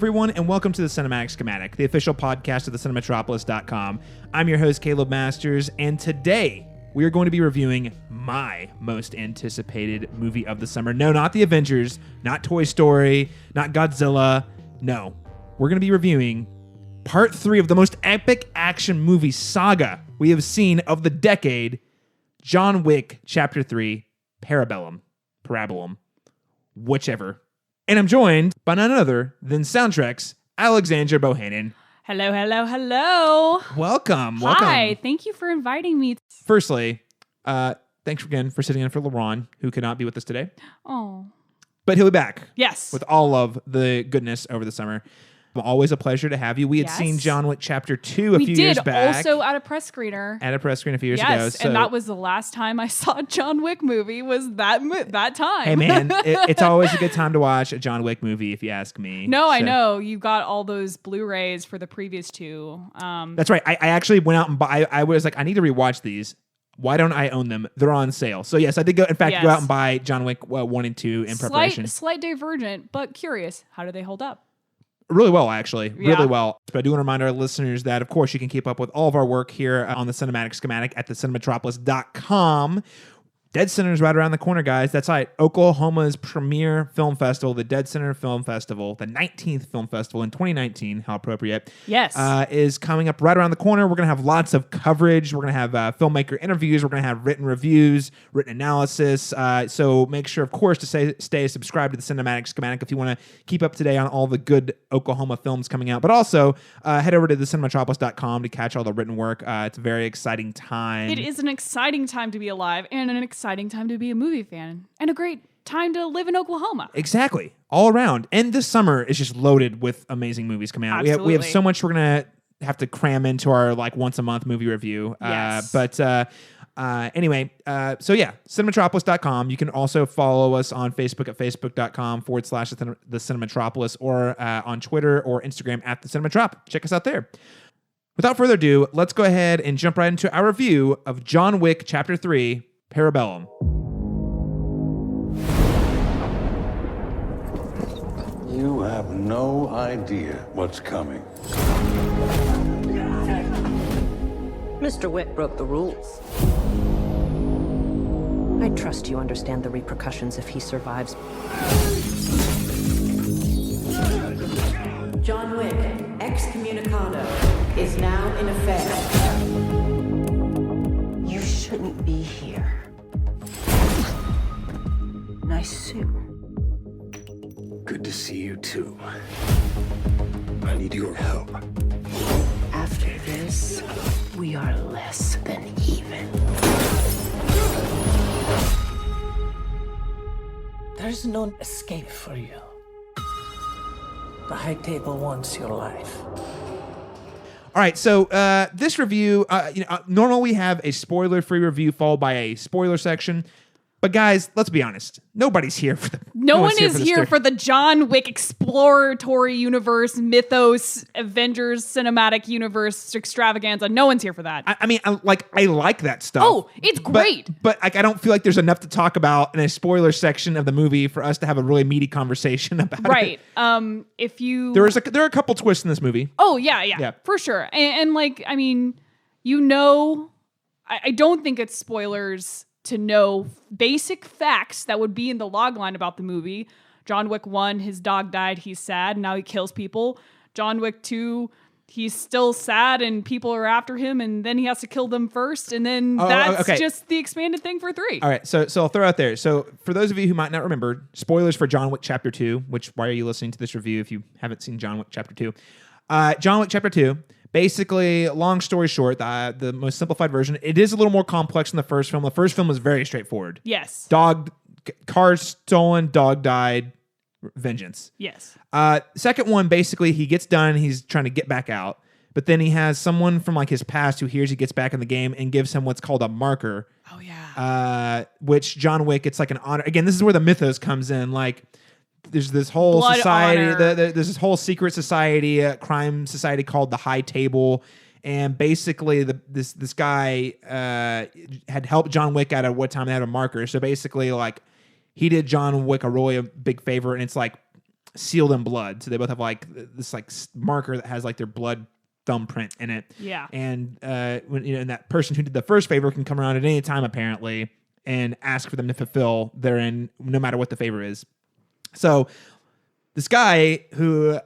everyone, and welcome to the Cinematic Schematic, the official podcast of thecinematropolis.com. I'm your host, Caleb Masters, and today we are going to be reviewing my most anticipated movie of the summer. No, not the Avengers, not Toy Story, not Godzilla. No, we're going to be reviewing part 3 of the most epic action movie saga we have seen of the decade, John Wick Chapter 3, Parabellum, whichever. And I'm joined by none other than Soundtrack's Alexandra Bohannon. Hello, hello, hello. Welcome. Hi, thank you for inviting me. Firstly, thanks again for sitting in for LeBron, who could not be with us today. Oh. But he'll be back. Yes. With all of the goodness over the summer. Always a pleasure to have you. We had seen John Wick Chapter 2 a few years back. We did, also at a press screener. At a press screen a few years ago. Yes, and that was the last time I saw a John Wick movie, was that time. Hey man, it's always a good time to watch a John Wick movie, if you ask me. No, so. I know. You got all those Blu-rays for the previous two. That's right. I actually went out and I was like, I need to rewatch these. Why don't I own them? They're on sale. So yes, I did go out and buy John Wick 1 and 2 in preparation. Slight divergent, but curious. How do they hold up? Really well, actually. Really well. But I do want to remind our listeners that, of course, you can keep up with all of our work here on the Cinematic Schematic at thecinematropolis.com. Dead Center is right around the corner, guys. That's right. Oklahoma's premier film festival, the Dead Center Film Festival, the 19th film festival in 2019, how appropriate. Yes. Is coming up right around the corner. We're going to have lots of coverage. We're going to have filmmaker interviews. We're going to have written reviews, written analysis. So make sure, of course, to stay subscribed to the Cinematic Schematic if you want to keep up to date on all the good Oklahoma films coming out. But also, head over to thecinematropolis.com to catch all the written work. It's a very exciting time. It is an exciting time to be alive and an exciting time to be a movie fan and a great time to live in Oklahoma. Exactly. All around. And this summer is just loaded with amazing movies coming out. Absolutely. We have so much we're going to have to cram into our once a month movie review. Yes. Anyway, cinematropolis.com. You can also follow us on Facebook at facebook.com/the Cinematropolis or on Twitter or Instagram at the Cinematrop. Check us out there. Without further ado, let's go ahead and jump right into our review of John Wick Chapter 3, Parabellum. You have no idea what's coming. Mr. Wick broke the rules. I trust you understand the repercussions if he survives. John Wick, excommunicado, is now in effect. You shouldn't be here. Nice suit. Good to see you too. I need your help. After this, we are less than even. There's no escape for you. The High Table wants your life. All right, so this review, normally we have a spoiler-free review followed by a spoiler section. But guys, let's be honest. Nobody's here for the. No one is here for the John Wick exploratory universe, mythos, Avengers cinematic universe extravaganza. No one's here for that. I like that stuff. Oh, it's great. But I don't feel like there's enough to talk about in a spoiler section of the movie for us to have a really meaty conversation about it. Right. There are a couple twists in this movie. Oh yeah, for sure. I don't think it's spoilers to know basic facts that would be in the logline about the movie. John Wick 1, his dog died, he's sad, now he kills people. John Wick 2, he's still sad and people are after him and then he has to kill them first, and then just the expanded thing for 3. All right, so I'll throw out there. So for those of you who might not remember, spoilers for John Wick Chapter 2, which why are you listening to this review if you haven't seen John Wick Chapter 2? John Wick Chapter 2, basically, long story short, the most simplified version, it is a little more complex than the first film. The first film was very straightforward. Yes. Car stolen, dog died, vengeance. Yes. Second one, basically, he gets done, he's trying to get back out, but then he has someone from his past who hears he gets back in the game and gives him what's called a marker. Oh, yeah. Which John Wick, it's like an honor. Again, this is where the mythos comes in, there's this whole Blood society, honor. there's this whole secret society, crime society called the High Table, and basically this guy had helped John Wick out at what time they had a marker. So basically, he did John Wick a really big favor, and it's sealed in blood. So they both have like this like marker that has like their blood thumbprint in it. Yeah. And when and that person who did the first favor can come around at any time apparently and ask for them to fulfill therein, no matter what the favor is. So this guy who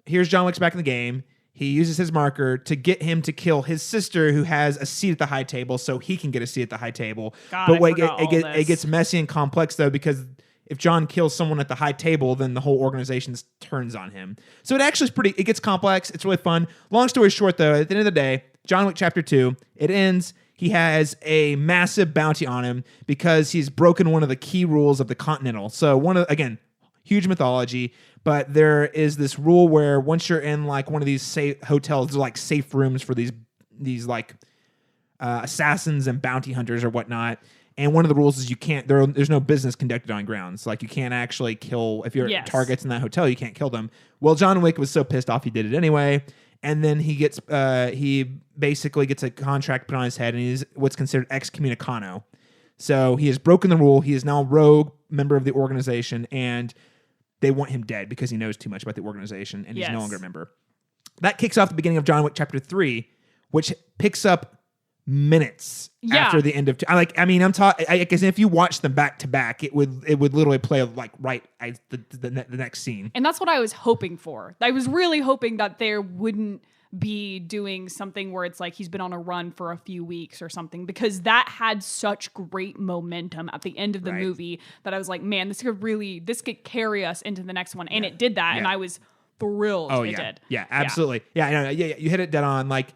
hears John Wick's back in the game, he uses his marker to get him to kill his sister, who has a seat at the high table, so he can get a seat at the high table. God, but wait, it it gets messy and complex though, because if John kills someone at the high table, then the whole organization turns on him. So it actually is it gets complex. It's really fun. Long story short, though, at the end of the day, John Wick Chapter 2, it ends. He has a massive bounty on him because he's broken one of the key rules of the Continental. So again, huge mythology, but there is this rule where once you're in like one of these hotels, there's like safe rooms for these like assassins and bounty hunters or whatnot. And one of the rules is you can't. There's no business conducted on grounds. Like you can't actually kill if you're targets in that hotel. You can't kill them. Well, John Wick was so pissed off he did it anyway. And then he basically gets a contract put on his head, and he's what's considered excommunicado. So he has broken the rule. He is now a rogue member of the organization, and they want him dead because he knows too much about the organization, and he's no longer a member. That kicks off the beginning of John Wick Chapter 3, which picks up minutes after the end of I'm talking because if you watch them back to back, it would literally play like the next scene. And that's what I was hoping for. I was really hoping that there wouldn't be doing something where it's like he's been on a run for a few weeks or something, because that had such great momentum at the end of the movie that I was like, man, this could carry us into the next one. And it did that, and I was thrilled it did. Yeah, absolutely. Yeah, you hit it dead on. Like,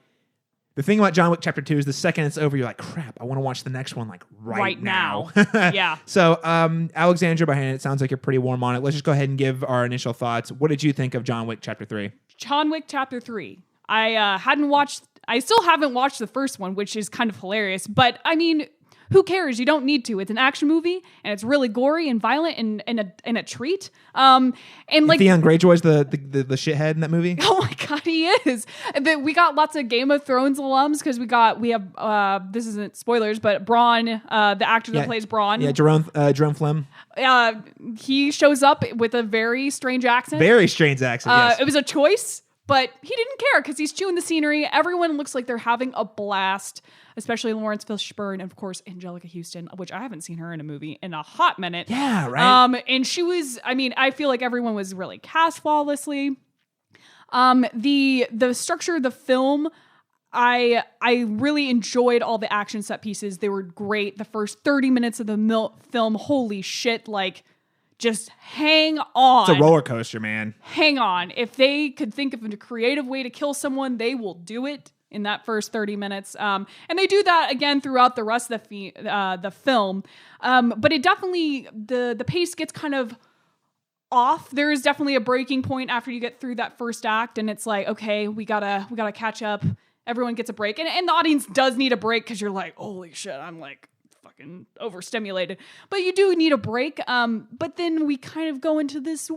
the thing about John Wick Chapter 2 is the second it's over, you're like, crap, I want to watch the next one like right now. Yeah. So, Alexandra Bohannon, it sounds like you're pretty warm on it. Let's just go ahead and give our initial thoughts. What did you think of John Wick Chapter 3? John Wick Chapter 3. I still haven't watched the first one, which is kind of hilarious, but I mean, who cares? You don't need to. It's an action movie, and it's really gory and violent and a treat. And like Theon Greyjoy's the shithead in that movie. Oh my god, he is. We got lots of Game of Thrones alums because we have this isn't spoilers, but Bronn, the actor that plays Bronn. Yeah, Jerome Flynn. He shows up with a very strange accent. Very strange accent. Yes. It was a choice. But he didn't care because he's chewing the scenery. Everyone looks like they're having a blast, especially Lawrence Fishburne and, of course, Anjelica Huston, which I haven't seen her in a movie in a hot minute. Yeah, right. And she was, I feel like everyone was really cast flawlessly. The structure of the film, I really enjoyed all the action set pieces. They were great. The first 30 minutes of the film, holy shit, like, just hang on. It's a roller coaster, man. Hang on. If they could think of a creative way to kill someone, they will do it in that first 30 minutes. And they do that again throughout the rest of the film. But it definitely, the pace gets kind of off. There is definitely a breaking point after you get through that first act, and it's like, okay, we gotta catch up. Everyone gets a break, and the audience does need a break because you're like, holy shit, I'm like fucking overstimulated. But you do need a break. But then we kind of go into this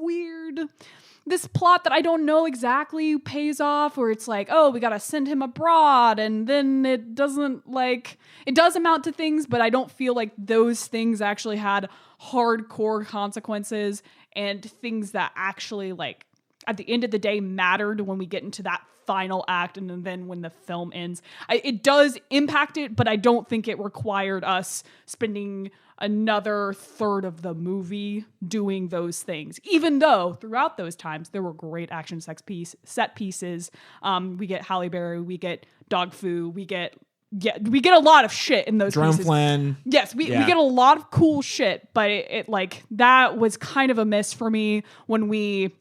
plot that I don't know exactly pays off, where it's like, oh, we gotta send him abroad, and then it does amount to things, but I don't feel like those things actually had hardcore consequences and things that actually, like, at the end of the day mattered when we get into that final act, and then when the film ends. It does impact it, but I don't think it required us spending another third of the movie doing those things, even though throughout those times there were great action set pieces. We get Halle Berry, we get dog foo, we get a lot of shit in those pieces. Flynn. Yes, we get a lot of cool shit, but it like, that was kind of a miss for me when we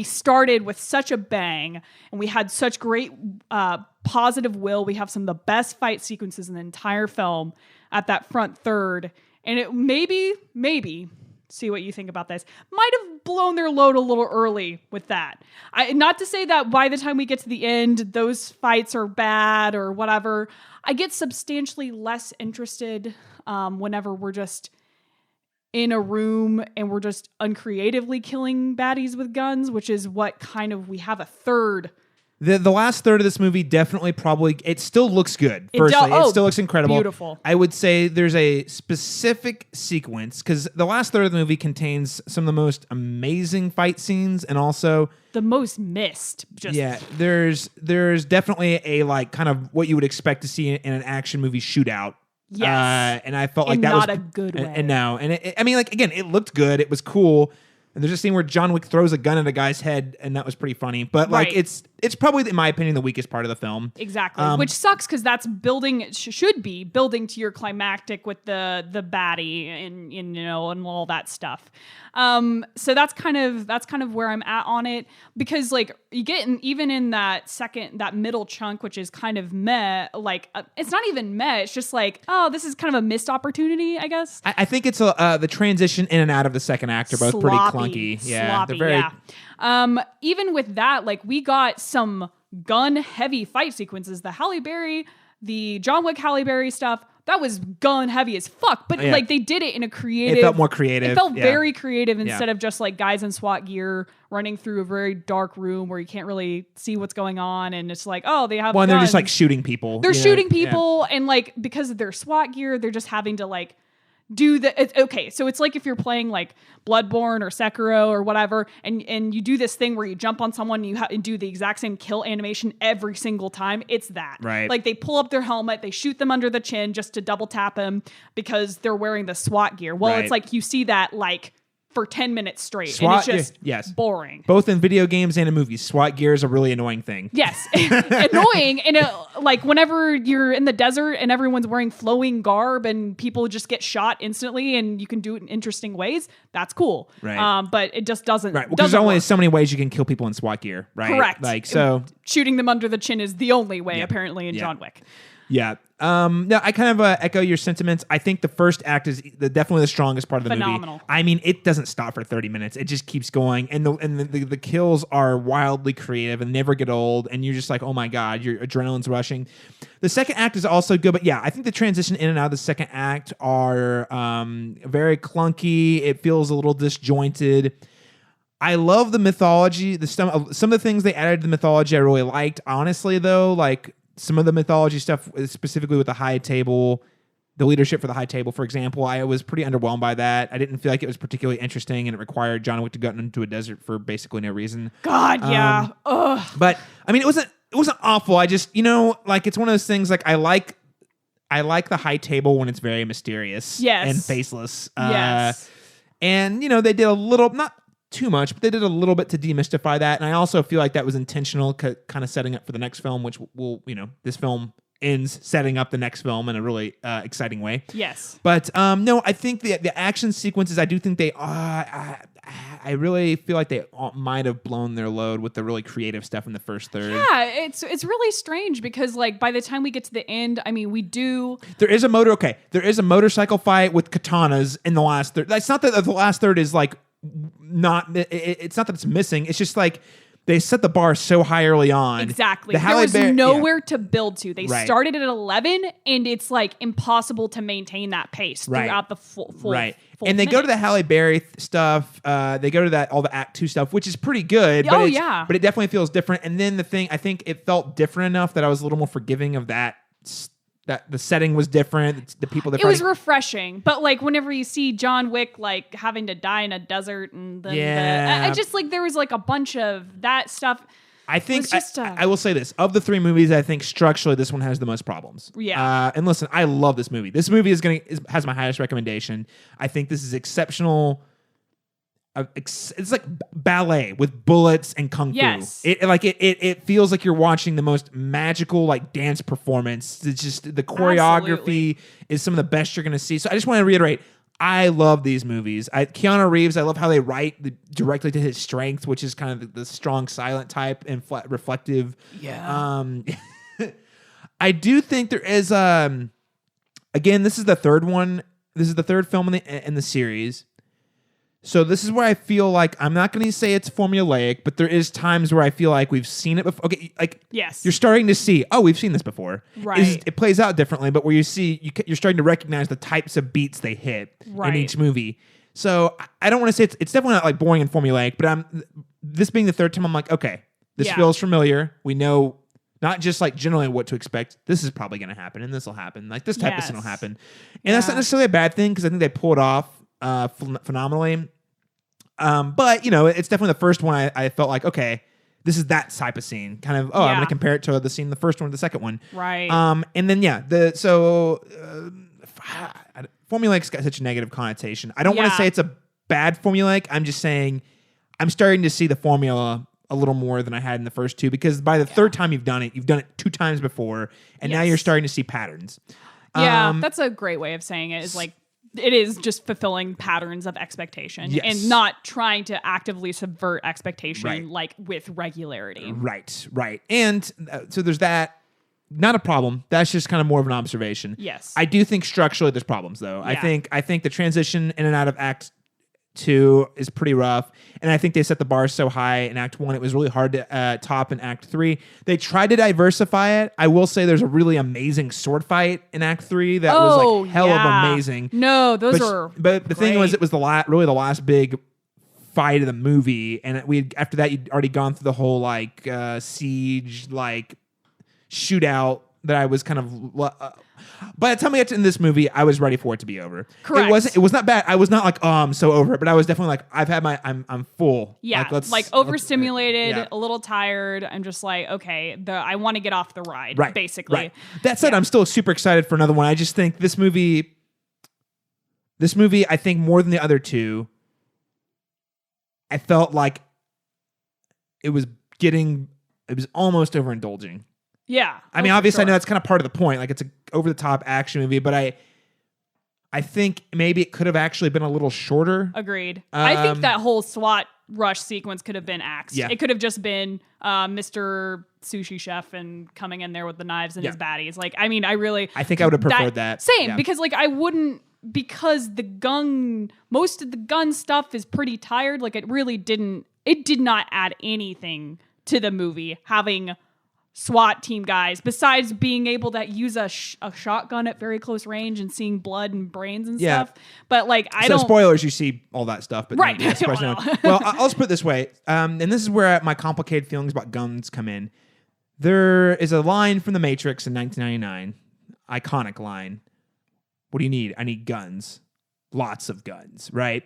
started with such a bang and we had such great positive will. We have some of the best fight sequences in the entire film at that front third. And it maybe, see what you think about this, might have blown their load a little early with that. Not to say that by the time we get to the end, those fights are bad or whatever. I get substantially less interested whenever we're just in a room and we're just uncreatively killing baddies with guns, which is what kind of, we have a third The last third of this movie definitely probably it still looks good. Firstly, it still looks incredible. Beautiful. I would say there's a specific sequence because the last third of the movie contains some of the most amazing fight scenes and also the most missed. There's definitely a like kind of what you would expect to see in an action movie shootout. Yes, and I felt like in that not was a good way. And no, and I mean, like again, it looked good. It was cool. And there's a scene where John Wick throws a gun at a guy's head, and that was pretty funny. But like, it's probably, in my opinion, the weakest part of the film. Exactly, which sucks because that's building should be building to your climactic with the baddie and and all that stuff. So that's kind of where I'm at on it because like you get even in that middle chunk, which is kind of meh. Like it's not even meh. It's just like, oh, this is kind of a missed opportunity, I guess. I think it's the transition in and out of the second act are both pretty clunky. Yeah, they're very. Yeah. Even with that, like we got some gun heavy fight sequences. The John Wick Halle Berry stuff. That was gun heavy as fuck, but like they did it in a creative. It felt more creative. It felt very creative instead of just like guys in SWAT gear running through a very dark room where you can't really see what's going on, and it's like, oh, they have. Well, and guns. they're just like shooting people. They're shooting people, and like because of their SWAT gear, they're just having to like do okay, so it's like if you're playing like Bloodborne or Sekiro or whatever, and you do this thing where you jump on someone and you do the exact same kill animation every single time. It's that. Right. Like they pull up their helmet, they shoot them under the chin just to double tap them because they're wearing the SWAT gear. Well, it's like you see that like for 10 minutes straight. SWAT, and it's just boring. Both in video games and in movies, SWAT gear is a really annoying thing. Yes. Annoying. And like whenever you're in the desert and everyone's wearing flowing garb and people just get shot instantly and you can do it in interesting ways, that's cool. Right. But it just doesn't. Right. Because there's only so many ways you can kill people in SWAT gear, right? Correct. Like, so. Shooting them under the chin is the only way, apparently, in John Wick. Yeah. No, I kind of echo your sentiments. I think the first act is definitely the strongest part of the Phenomenal. movie. I mean, it doesn't stop for 30 minutes. It just keeps going, and the kills are wildly creative and never get old. And you're just like, oh my god, your adrenaline's rushing. The second act is also good, but yeah, I think the transition in and out of the second act are very clunky. It feels a little disjointed. I love the mythology. Some of the things they added to the mythology I really liked. Honestly, though, like. Some of the mythology stuff, specifically with the High Table, the leadership for the High Table, for example, I was pretty underwhelmed by that. I didn't feel like it was particularly interesting, and it required John Wick to go into a desert for basically no reason. God, yeah. Ugh. But I mean, it wasn't awful. I just, like it's one of those things. Like I like the High Table when it's very mysterious, and faceless. Yes. And they did a little not. Too much, but they did a little bit to demystify that, and I also feel like that was intentional, kind of setting up for the next film, which will, this film ends setting up the next film in a really exciting way. Yes, but no, I think the action sequences, I do think they, I really feel like they might have blown their load with the really creative stuff in the first third. Yeah, it's really strange because like by the time we get to the end, I mean, there is a motorcycle fight with katanas in the last third. It's not that the last third is like. It's not that it's missing. It's just like they set the bar so high early on. Exactly. There was nowhere to build to. They started at 11, and it's like impossible to maintain that pace throughout the full. Right. And they go to the Halle Berry stuff. They go to all the Act 2 stuff, which is pretty good. But but it definitely feels different. And then I think it felt different enough that I was a little more forgiving of that. That the setting was different. The people that it was refreshing, but like whenever you see John Wick like having to die in a desert, and then I just like there was like a bunch of that stuff. I think I will say this: of the three movies, I think structurally this one has the most problems. Yeah. And listen, I love this movie. This movie has my highest recommendation. I think this is exceptional. It's like ballet with bullets and kung fu. Yes. It feels like you're watching the most magical like dance performance. It's just the choreography is some of the best you're going to see. So I just want to reiterate, I love these movies. Keanu Reeves, I love how they write directly to his strength, which is kind of the strong silent type and reflective. Yeah. I do think there is again, this is the third one. This is the third film in the series. So this is where I feel like I'm not going to say it's formulaic, but there is times where I feel like we've seen it before. Okay, like yes, you're starting to see. Oh, we've seen this before. Right. It plays out differently, but where you're starting to recognize the types of beats they hit in each movie. So I don't want to say it's definitely not like boring and formulaic, but this being the third time, I'm like, okay, This feels familiar. We know not just like generally what to expect. This is probably going to happen, and this will happen. Like this type of thing will happen, and that's not necessarily a bad thing because I think they pull it off phenomenally. But it's definitely the first one I felt like, okay, this is that type of scene. Kind of, I'm going to compare it to the scene, the first one, or the second one, right? And then formulaic's got such a negative connotation. I don't want to say it's a bad formulaic. I'm just saying I'm starting to see the formula a little more than I had in the first two, because by the third time you've done it 2 times before, and now you're starting to see patterns. Yeah, that's a great way of saying it. Is like it is just fulfilling patterns of expectation and not trying to actively subvert expectation like with regularity. Right. And so there's that. Not a problem. That's just kind of more of an observation. Yes. I do think structurally there's problems though. Yeah. I think the transition in and out of Act 2 is pretty rough, and I think they set the bar so high in Act 1 it was really hard to top in Act 3. They tried to diversify it. I will say there's a really amazing sword fight in Act 3 that was like hell of amazing. No, those were But the thing was, it was the last big fight of the movie, and after that you'd already gone through the whole like siege like shootout that I was kind of by the time we got to in this movie, I was ready for it to be over. Correct. It was not bad. I was not like, I'm so over it, but I was definitely like, I'm full. Yeah. Like overstimulated, a little tired. I'm just like, okay, I want to get off the ride, basically. Right. That said, I'm still super excited for another one. I just think this movie, I think more than the other two, I felt like it was almost overindulging. Yeah. I mean, obviously, I know that's kind of part of the point. Like, it's an over-the-top action movie, but I think maybe it could have actually been a little shorter. Agreed. I think that whole SWAT rush sequence could have been axed. Yeah. It could have just been Mr. Sushi Chef and coming in there with the knives and his baddies. Like, I mean, I think I would have preferred that. Same, because like I wouldn't, because most of the gun stuff is pretty tired. Like, it did not add anything to the movie having SWAT team guys, besides being able to use a shotgun at very close range and seeing blood and brains and stuff. But like, spoilers, you see all that stuff, but right. Well, I'll just put it this way, and this is where my complicated feelings about guns come in. There is a line from The Matrix in 1999, iconic line. What do you need? I need guns, lots of guns, right?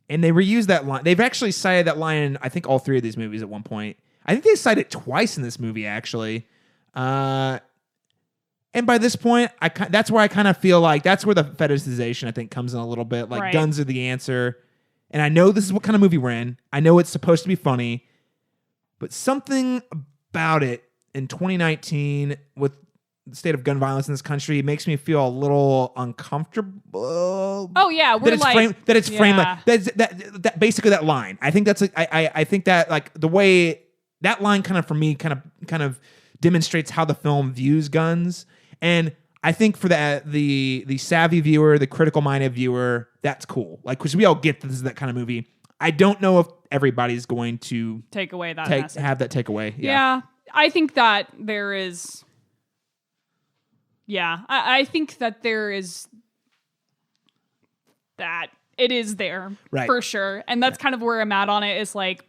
And they reuse that line. They've actually cited that line in, I think, all 3 of these movies at one point. I think they cite it twice in this movie, actually. And by this point, that's where I kind of feel like that's where the fetishization, I think, comes in a little bit. Like, guns are the answer. And I know this is what kind of movie we're in. I know it's supposed to be funny. But something about it in 2019 with the state of gun violence in this country makes me feel a little uncomfortable. Oh yeah, framed like that basically that line. I think that's I think that like the way that line kind of for me kind of demonstrates how the film views guns, and I think for the savvy viewer, the critical minded viewer, that's cool. Like, because we all get this is that kind of movie. I don't know if everybody's going to take away that have that takeaway. Yeah, I think that there is. Yeah, I think that there is that it is there for sure, and that's kind of where I'm at on it. Is like,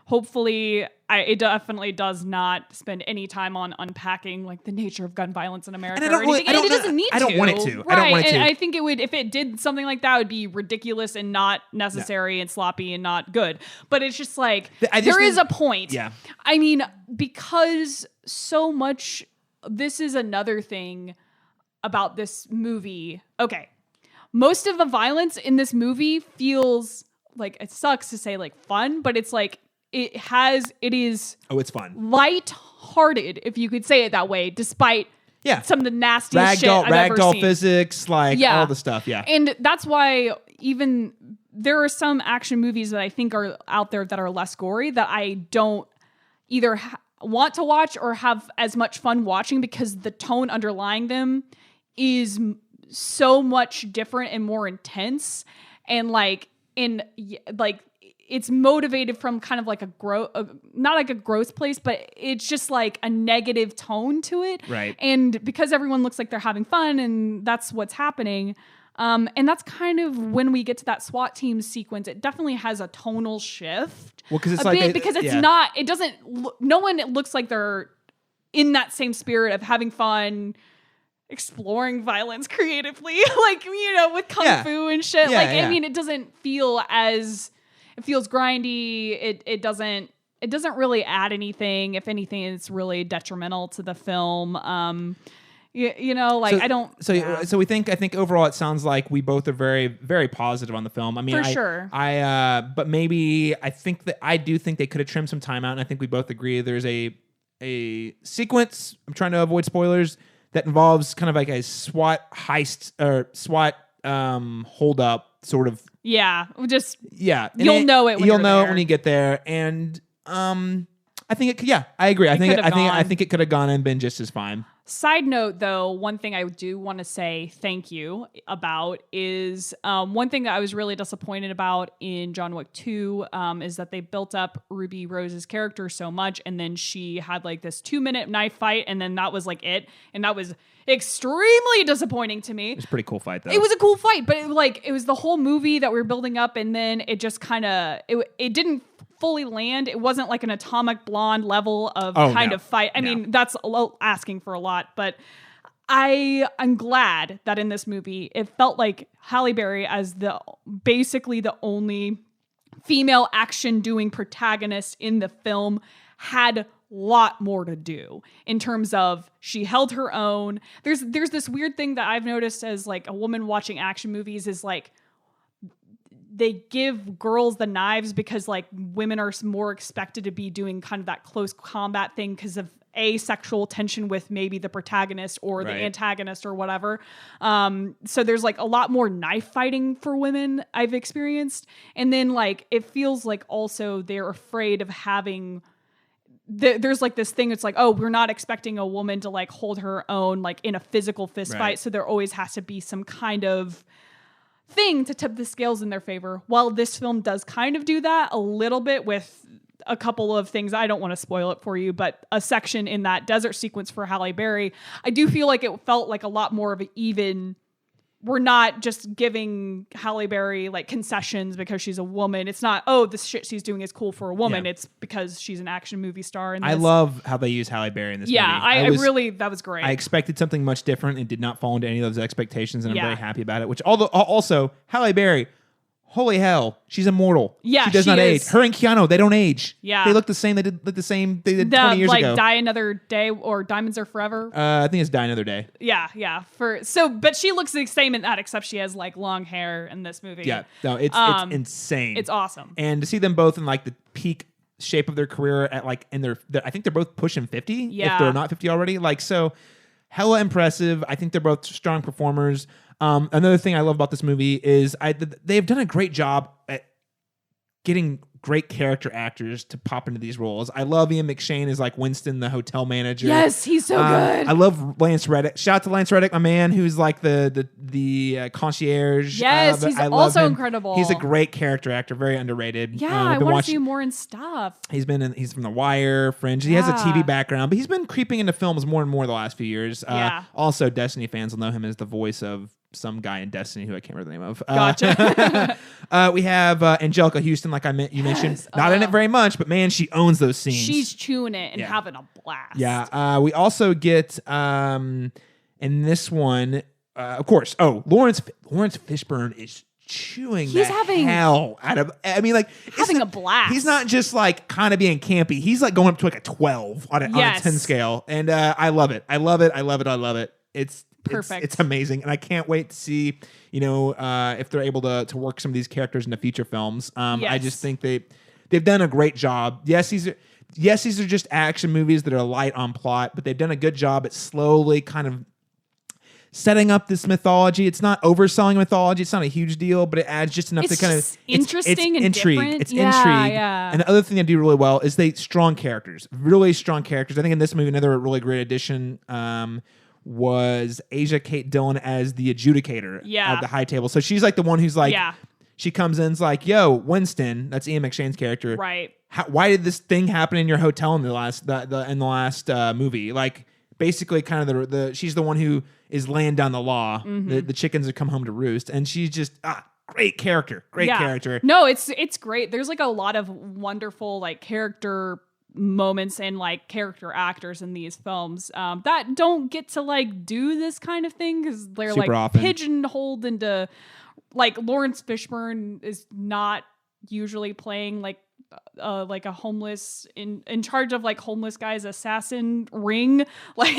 hopefully, it definitely does not spend any time on unpacking like the nature of gun violence in America or anything. And it doesn't need to. I don't want it to. Right. I don't want it to. And I think it would, if it did something like that, it would be ridiculous and not necessary and sloppy and not good. But it's just like there is a point. Yeah. I mean, because so much. This is another thing about this movie. Okay. Most of the violence in this movie feels like, it sucks to say like fun, but it's like it is it's fun. Light-hearted, if you could say it that way, despite some of the nastiest shit I've ever seen. Ragdoll physics, like all the stuff, And that's why even there are some action movies that I think are out there that are less gory that I don't either want to watch or have as much fun watching, because the tone underlying them is so much different and more intense, and it's motivated from kind of like not like a gross place, but it's just like a negative tone to it. Right. And because everyone looks like they're having fun and that's what's happening, And that's kind of when we get to that SWAT team sequence. It definitely has a tonal shift. Well, because it's a like bit, because it's not. It doesn't. No one looks like they're in that same spirit of having fun, exploring violence creatively, like with kung fu and shit. I mean, it doesn't feel as. It feels grindy. It doesn't really add anything. If anything, it's really detrimental to the film. I don't. So I think overall it sounds like we both are very, very positive on the film. I mean, for sure. But maybe I do think they could have trimmed some time out, and I think we both agree there's a sequence. I'm trying to avoid spoilers that involves kind of like a SWAT heist or SWAT hold up sort of. Yeah, you'll know it. You'll know it when you get there, and I think it. Yeah, I agree. I think it could have gone and been just as fine. Side note, though, one thing I do want to say thank you about is one thing that I was really disappointed about in John Wick 2 is that they built up Ruby Rose's character so much, and then she had like this 2-minute knife fight, and then that was like it, and that was extremely disappointing to me. It was a pretty cool fight, though. It was a cool fight, but it was the whole movie that we were building up, and then it just kind of it didn't fully land. It wasn't like an Atomic Blonde level of of fight. I mean, that's asking for a lot, but I'm glad that in this movie it felt like Halle Berry as basically the only female action doing protagonist in the film had lot more to do in terms of she held her own. There's this weird thing that I've noticed as like a woman watching action movies is like they give girls the knives because like women are more expected to be doing kind of that close combat thing because of sexual tension with maybe the protagonist or the antagonist or whatever. So there's like a lot more knife fighting for women I've experienced. And then like, it feels like also they're afraid of having there's like this thing. It's like, oh, we're not expecting a woman to like hold her own, like in a physical fist fight. So there always has to be some kind of thing to tip the scales in their favor. While this film does kind of do that a little bit with a couple of things. I don't want to spoil it for you, but a section in that desert sequence for Halle Berry, I do feel like it felt like a lot more of an even. We're not just giving Halle Berry like concessions because she's a woman. It's not, oh, this shit she's doing is cool for a woman. Yeah. It's because she's an action movie star. I love how they use Halle Berry in this movie. Yeah, that was great. I expected something much different and did not fall into any of those expectations, and I'm very happy about it. Which also, Halle Berry, holy hell, she's immortal. Yeah, she does not age. Her and Keanu, they don't age. Yeah, they look the same. They did 20 years ago. Like Die Another Day or Diamonds Are Forever. I think it's Die Another Day. Yeah. But she looks the same in that, except she has like long hair in this movie. Yeah, no, it's insane. It's awesome, and to see them both in like the peak shape of their career at like in their I think they're both pushing 50. Yeah, if they're not 50 already. Like so, hella impressive. I think they're both strong performers. Another thing I love about this movie is they've done a great job at getting great character actors to pop into these roles. I love Ian McShane as like Winston, the hotel manager. Yes, he's so good. I love Lance Reddick. Shout out to Lance Reddick, my man, who's like the concierge. Yes, he's also incredible. He's a great character actor, very underrated. Yeah, I want to see more in stuff. He's from The Wire, Fringe. He has a TV background, but he's been creeping into films more and more the last few years. Also, Destiny fans will know him as the voice of some guy in Destiny who I can't remember the name of. Gotcha. We have Anjelica Huston, like you mentioned. Not in it very much, but man, she owns those scenes. She's chewing it and having a blast. Yeah. We also get in this one, of course. Oh, Lawrence Fishburne is chewing hell out of. I mean, like having a blast. He's not just like kind of being campy. He's like going up to like a 12 on a 10 scale, and I love it. I love it. It's perfect. It's amazing, and I can't wait to see, if they're able to work some of these characters into feature films. I just think they've done a great job. Yes, these are just action movies that are light on plot, but they've done a good job at slowly kind of setting up this mythology. It's not overselling mythology. It's not a huge deal, but it adds just enough to kind of interesting and intrigue. Different. It's intrigue. Yeah. And the other thing they do really well is strong characters, really strong characters. I think in this movie, another really great addition was Kate Dillon as the adjudicator of the high table. So she's like the one who's like, she comes in and's like, yo, Winston, that's Ian McShane's character. Right. Why did this thing happen in your hotel in the last movie? Like, basically kind of she's the one who is laying down the law. The chickens have come home to roost, and she's just great character. No, it's great. There's like a lot of wonderful like character moments and like character actors in these films that don't get to like do this kind of thing because they're Super like often. pigeonholed into like Lawrence Fishburne is not usually playing like a homeless in charge of like homeless guy's assassin ring. Like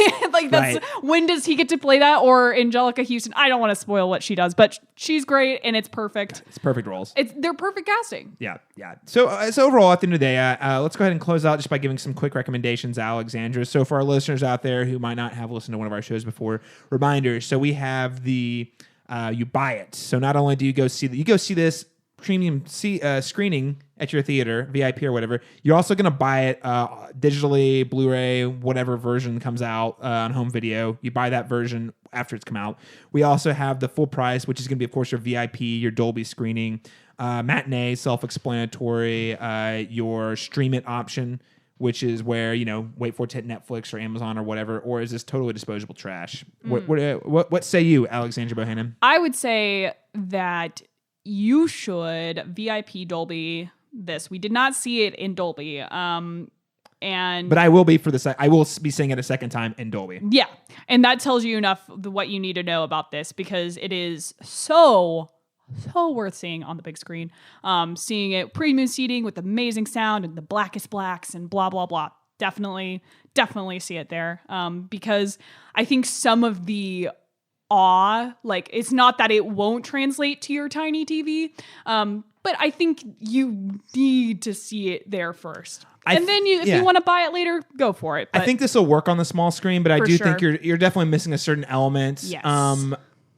that's when does he get to play that? Or Anjelica Huston. I don't want to spoil what she does, but she's great and it's perfect. It's perfect roles. They're perfect casting. Yeah. So overall, at the end of the day, let's go ahead and close out just by giving some quick recommendations, Alexandra. So for our listeners out there who might not have listened to one of our shows before, reminders. So we have the you buy it. So not only do you go see this premium screening at your theater, VIP or whatever, you're also going to buy it digitally, Blu-ray, whatever version comes out on home video. You buy that version after it's come out. We also have the full price, which is going to be, of course, your VIP, your Dolby screening, matinee, self-explanatory, your stream it option, which is where, wait for it to hit Netflix or Amazon or whatever, or is this totally disposable trash? What say you, Alexandra Bohannon? I would say that you should VIP Dolby this. We did not see it in Dolby. But I will be I will be seeing it a second time in Dolby. Yeah. And that tells you enough what you need to know about this because it is so worth seeing on the big screen. Seeing it premium seating with amazing sound and the blackest blacks and blah, blah, blah. Definitely see it there. Because I think some of the like it's not that it won't translate to your tiny TV, but I think you need to see it there first. And then if you want to buy it later, go for it. But I think this will work on the small screen, but I do think you're definitely missing a certain element. Yes.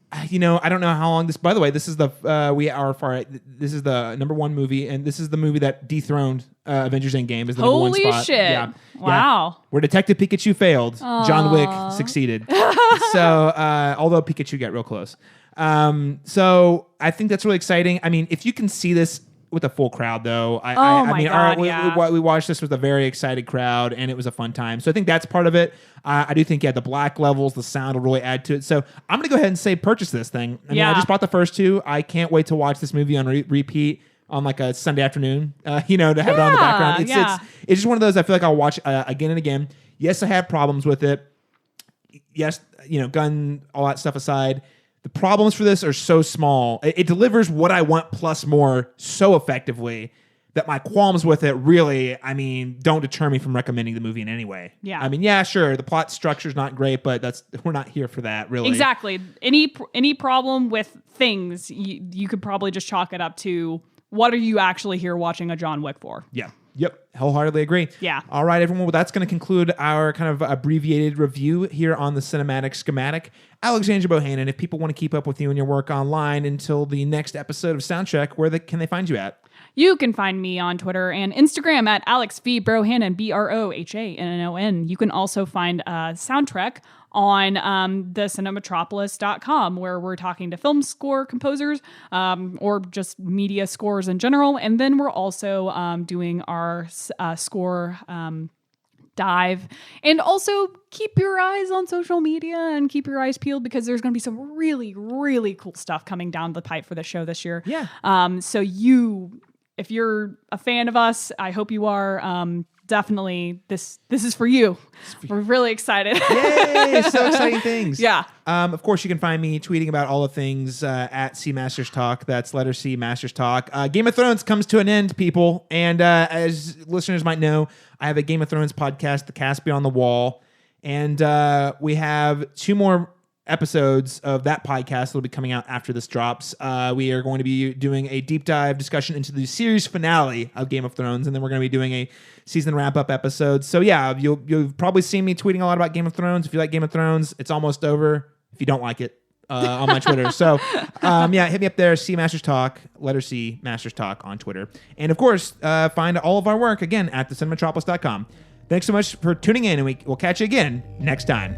I don't know how long this. By the way, this is the this is the number one movie, and this is the movie that dethroned Avengers Endgame as the number one spot. Holy shit! Yeah. Wow. Where Detective Pikachu failed, John Wick succeeded. So, although Pikachu got real close, so I think that's really exciting. I mean, if you can see this with a full crowd, though, we watched this with a very excited crowd, and it was a fun time. So I think that's part of it. I do think the black levels, the sound will really add to it. So I'm gonna go ahead and say purchase this thing. I mean, I just bought the first two. I can't wait to watch this movie on repeat on like a Sunday afternoon. To have it on the background. It's just one of those I feel like I'll watch again and again. Yes, I have problems with it. Yes, gun, all that stuff aside. The problems for this are so small. It delivers what I want plus more so effectively that my qualms with it really, don't deter me from recommending the movie in any way. Yeah. Sure, the plot structure's not great, but we're not here for that, really. Exactly. Any problem with things, you could probably just chalk it up to what are you actually here watching a John Wick for? Yeah. Yep. Wholeheartedly agree. Yeah. All right, everyone. Well, that's going to conclude our kind of abbreviated review here on the Cinematic Schematic. Alexandra Bohannon, if people want to keep up with you and your work online until the next episode of Soundcheck, where can they find you at? You can find me on Twitter and Instagram at AlexVBrohannon, BROHANNON. You can also find Soundtrack on the cinematropolis.com, where we're talking to film score composers or just media scores in general. And then we're also doing our score dive. And also keep your eyes on social media and keep your eyes peeled because there's going to be some really, really cool stuff coming down the pipe for the show this year. Yeah. So if you're a fan of us, I hope you are. Definitely, this is for you. We're really excited. Yay! So exciting things. Yeah. Of course, you can find me tweeting about all the things at C Masters Talk. That's letter C Masters Talk. Game of Thrones comes to an end, people. And as listeners might know, I have a Game of Thrones podcast, The Cast Beyond the Wall. And we have 2 more episodes of that podcast that will be coming out after this drops. We are going to be doing a deep dive discussion into the series finale of Game of Thrones, and then we're going to be doing a season wrap-up episode. So yeah, you've probably seen me tweeting a lot about Game of Thrones. If you like Game of Thrones, it's almost over. If you don't like it, on my Twitter. So hit me up there, C Masters Talk, letter C Masters Talk on Twitter. And of course, find all of our work again at thecinematropolis.com. Thanks so much for tuning in, and we'll catch you again next time.